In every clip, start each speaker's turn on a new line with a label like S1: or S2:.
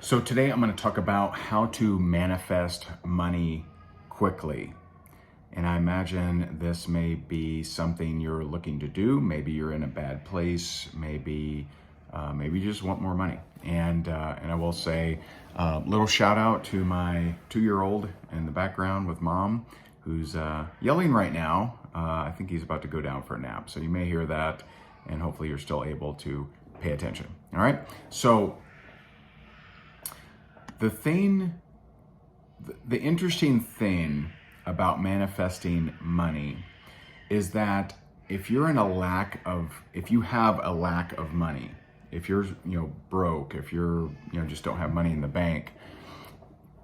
S1: So today I'm going to talk about how to manifest money quickly. And I imagine this may be something you're looking to do. Maybe you're in a bad place. Maybe you just want more money. And I will say, little shout out to my 2-year-old in the background with mom, who's yelling right now. I think he's about to go down for a nap. So you may hear that, and hopefully you're still able to pay attention. All right. So the interesting thing about manifesting money is that if you have a lack of money, if you're, broke, if you're, just don't have money in the bank,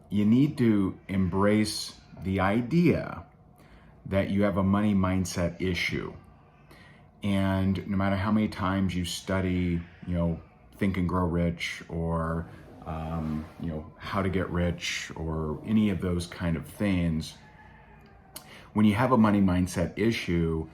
S1: you need to embrace the idea that you have a money mindset issue. And no matter how many times you study, Think and Grow Rich, or how to get rich, or any of those kind of things, when you have a money mindset issue,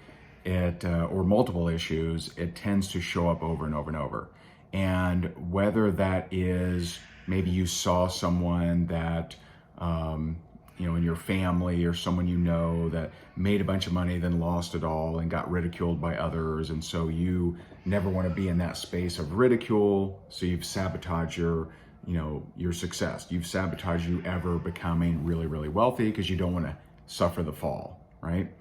S1: or multiple issues, it tends to show up over and over and over. And whether that is maybe you saw someone that, in your family or someone that made a bunch of money, then lost it all and got ridiculed by others. And so you never want to be in that space of ridicule. So you've sabotaged your success. You've sabotaged you ever becoming really, really wealthy because you don't want to suffer the fall, right?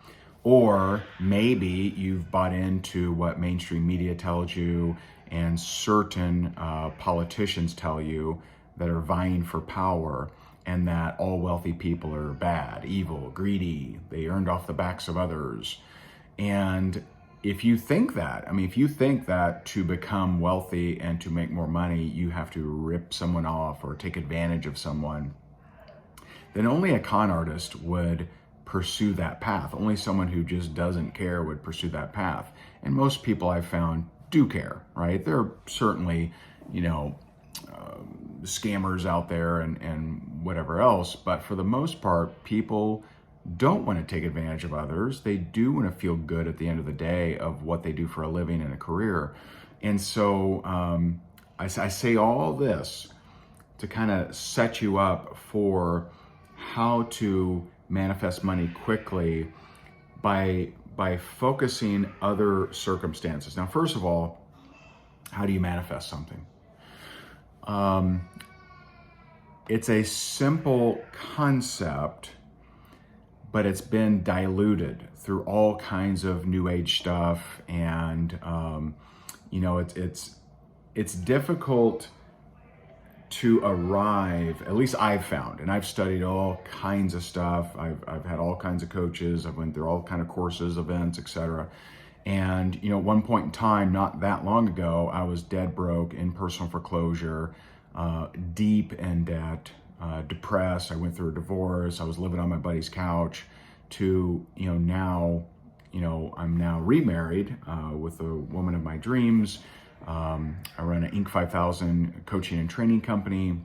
S1: Or maybe you've bought into what mainstream media tells you and certain politicians tell you that are vying for power, and that all wealthy people are bad, evil, greedy, they earned off the backs of others. And if you think that to become wealthy and to make more money, you have to rip someone off or take advantage of someone, then only a con artist would pursue that path. Only someone who just doesn't care would pursue that path. And most people I've found do care, right? There are certainly, scammers out there and whatever else, but for the most part, people don't want to take advantage of others. They do want to feel good at the end of the day of what they do for a living and a career. And so I say all this to kind of set you up for how to manifest money quickly by focusing other circumstances. Now, first of all, how do you manifest something? It's a simple concept, but it's been diluted through all kinds of new age stuff, and it's difficult to arrive. At least I've found, and I've studied all kinds of stuff. I've had all kinds of coaches. I've went through all kind of courses, events, etc. And at one point in time, not that long ago, I was dead broke, in personal foreclosure, deep in debt, depressed. I went through a divorce. I was living on my buddy's couch. To now, I'm now remarried with a woman of my dreams. I run an Inc. 5000 coaching and training company,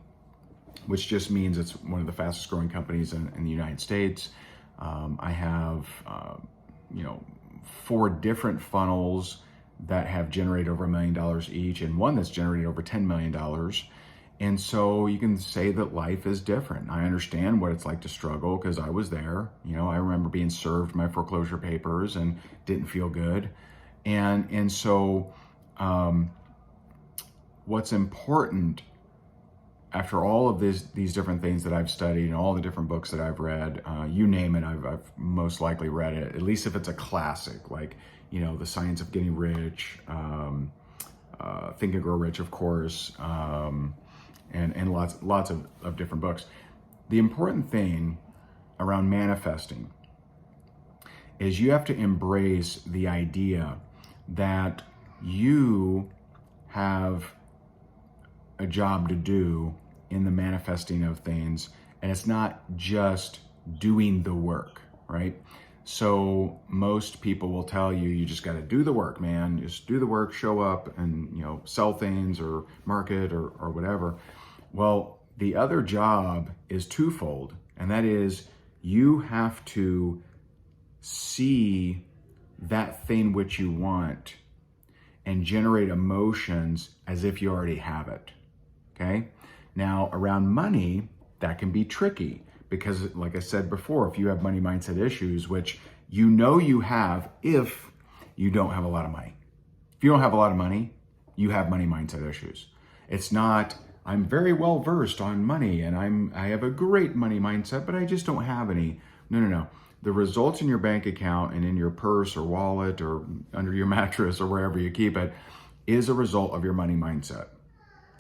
S1: which just means it's one of the fastest growing companies in the United States. I have 4 different funnels that have generated over $1 million each, and one that's generated over $10 million. And so you can say that life is different. I understand what it's like to struggle because I was there. I remember being served my foreclosure papers and didn't feel good. And so what's important after all of these different things that I've studied and all the different books that I've read, you name it, I've most likely read it, at least if it's a classic, like, The Science of Getting Rich, Think and Grow Rich, of course, and lots of different books. The important thing around manifesting is you have to embrace the idea that you have a job to do in the manifesting of things, and it's not just doing the work, right? So most people will tell you, you just got to do the work, man. Just do the work, show up, and sell things or market or whatever. Well, the other job is twofold, and that is you have to see that thing which you want and generate emotions as if you already have it. Okay? Now, around money, that can be tricky because, like I said before, if you have money mindset issues, which you know you have if you don't have a lot of money. If you don't have a lot of money, you have money mindset issues. It's not, I'm very well versed on money and I have a great money mindset, but I just don't have any. No. The results in your bank account and in your purse or wallet or under your mattress or wherever you keep it is a result of your money mindset.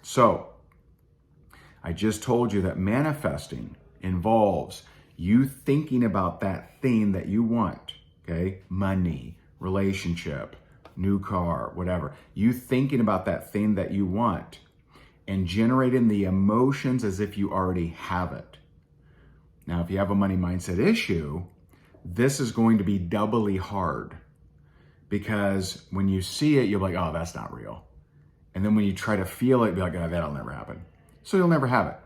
S1: So, I just told you that manifesting involves you thinking about that thing that you want, okay? Money, relationship, new car, whatever. You thinking about that thing that you want and generating the emotions as if you already have it. Now, if you have a money mindset issue, this is going to be doubly hard because when you see it, you're like, oh, that's not real. And then when you try to feel it, you're like, oh, that'll never happen. So you'll never have it.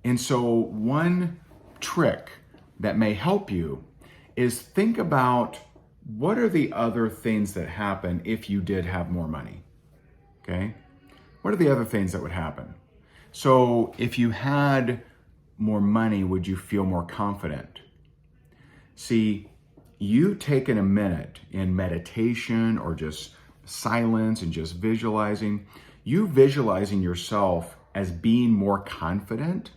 S1: And so one trick that may help you is think about what are the other things that happen if you did have more money, okay? What are the other things that would happen? So if you had more money, would you feel more confident? See, you taking a minute in meditation or just silence and just visualizing, you visualizing yourself as being more confident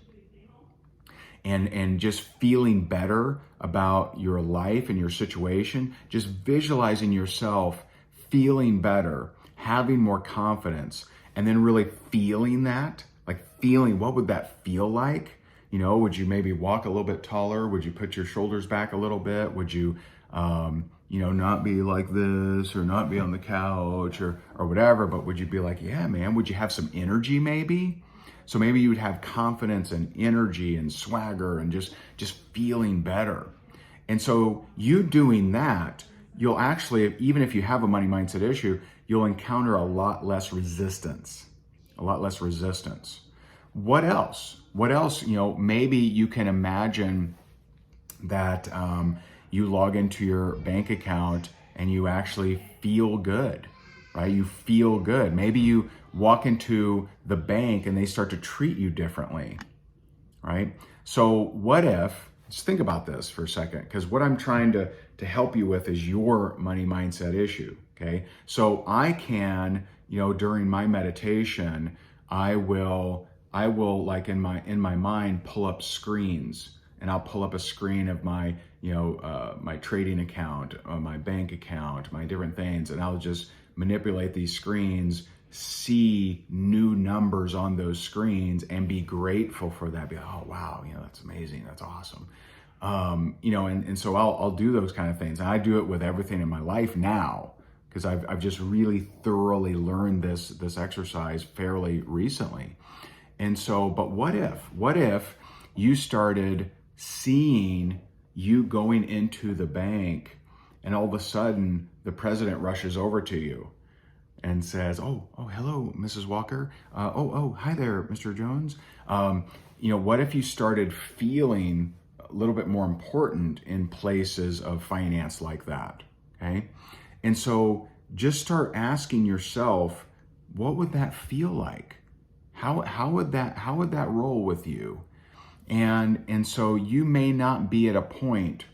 S1: and just feeling better about your life and your situation, just visualizing yourself feeling better, having more confidence, and then really feeling that, like feeling what would that feel like? You know, would you maybe walk a little bit taller? Would you put your shoulders back a little bit? Would you, not be like this or not be on the couch or whatever, but would you be like, yeah, man, would you have some energy maybe? So maybe you would have confidence and energy and swagger and just feeling better. And so you doing that, you'll actually, even if you have a money mindset issue, you'll encounter a lot less resistance. What else? Maybe you can imagine that you log into your bank account and you actually feel good, right? You feel good. Maybe you walk into the bank and they start to treat you differently, right? So what if, just think about this for a second, because what I'm trying to help you with is your money mindset issue, okay? So I can, during my meditation, I will like in my mind pull up screens, and I'll pull up a screen of my my trading account, my bank account, my different things, and I'll just manipulate these screens, see new numbers on those screens, and be grateful for that. Be like, oh wow, that's amazing, that's awesome. And so I'll do those kind of things, and I do it with everything in my life now because I've just really thoroughly learned this exercise fairly recently. And so, but what if you started seeing you going into the bank and all of a sudden the president rushes over to you and says, oh, hello, Mrs. Walker. Hi there, Mr. Jones. What if you started feeling a little bit more important in places of finance like that, okay? And so just start asking yourself, what would that feel like? How would that roll with you? And so you may not be at a point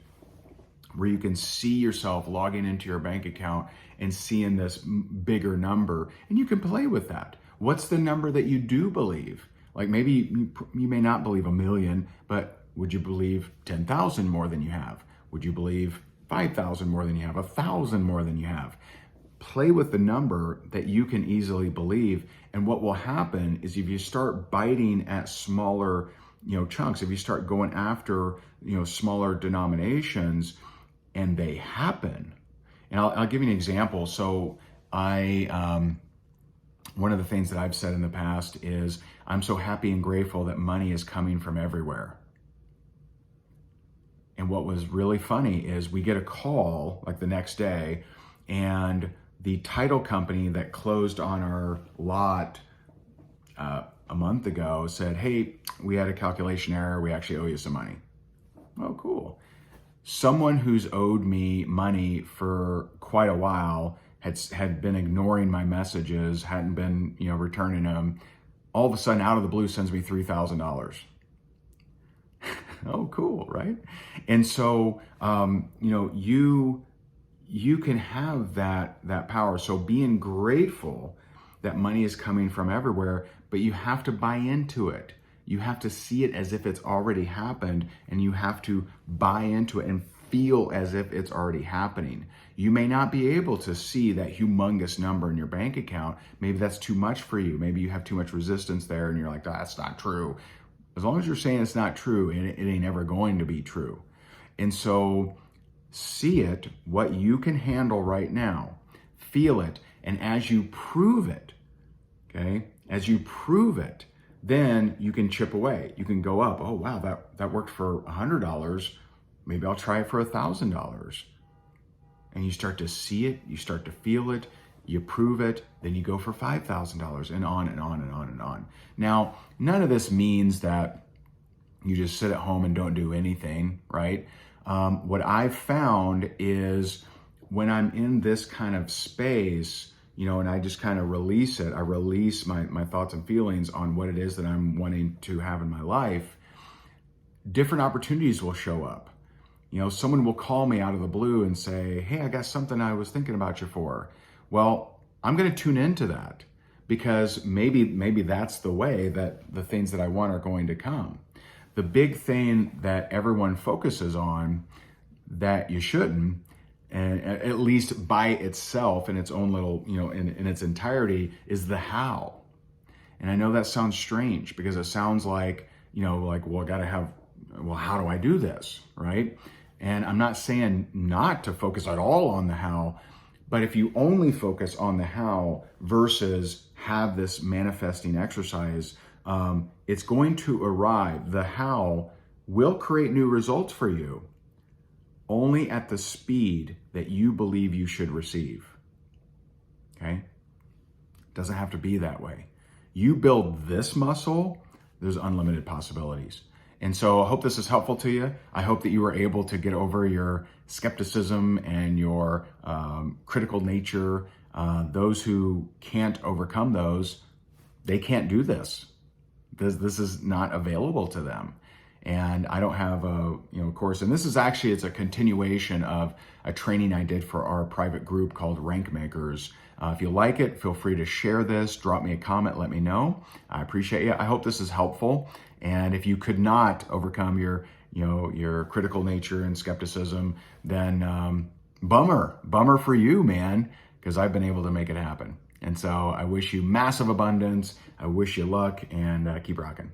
S1: where you can see yourself logging into your bank account and seeing this bigger number, and you can play with that. What's the number that you do believe? Like maybe you may not believe 1 million, but would you believe 10,000 more than you have? Would you believe 5,000 more than you have? 1,000 more than you have? Play with the number that you can easily believe. And what will happen is if you start biting at smaller, chunks, if you start going after, smaller denominations, and they happen. And I'll give you an example. So one of the things that I've said in the past is I'm so happy and grateful that money is coming from everywhere. And what was really funny is we get a call like the next day, and the title company that closed on our lot a month ago said, hey, we had a calculation error. We actually owe you some money. Oh, cool. Someone who's owed me money for quite a while had been ignoring my messages, hadn't been, returning them. all of a sudden out of the blue sends me $3,000. Oh, cool, right? And so, you can have that power. So being grateful that money is coming from everywhere, but you have to buy into it. You have to see it as if it's already happened, and you have to buy into it and feel as if it's already happening. You may not be able to see that humongous number in your bank account. Maybe that's too much for you. Maybe you have too much resistance there and you're like, that's not true. As long as you're saying it's not true, it ain't ever going to be true. And so see it, what you can handle right now, feel it, and as you prove it, okay, as you prove it, then you can chip away. You can go up. Oh, wow, that worked for $100. Maybe I'll try it for $1,000. And you start to see it, you start to feel it, you prove it, then you go for $5,000 and on and on and on and on. Now, none of this means that you just sit at home and don't do anything, right? What I've found is when I'm in this kind of space, and I just kind of release it, I release my thoughts and feelings on what it is that I'm wanting to have in my life, different opportunities will show up. Someone will call me out of the blue and say, hey, I got something I was thinking about you for. Well, I'm going to tune into that because maybe that's the way that the things that I want are going to come. The big thing that everyone focuses on that you shouldn't, and at least by itself in its own little, in its entirety, is the how. And I know that sounds strange because it sounds like, well, I got to have, well, how do I do this, right? And I'm not saying not to focus at all on the how, but if you only focus on the how versus have this manifesting exercise, it's going to arrive. The how will create new results for you only at the speed that you believe you should receive. Okay? It doesn't have to be that way. You build this muscle, there's unlimited possibilities. And so I hope this is helpful to you. I hope that you were able to get over your skepticism and your critical nature. Those who can't overcome those, they can't do this. This is not available to them. And I don't have a course. And this is actually, it's a continuation of a training I did for our private group called Rank Makers. If you like it, feel free to share this, drop me a comment, let me know. I appreciate you. I hope this is helpful. And if you could not overcome your critical nature and skepticism, then bummer for you, man, because I've been able to make it happen. And so I wish you massive abundance. I wish you luck, and keep rocking.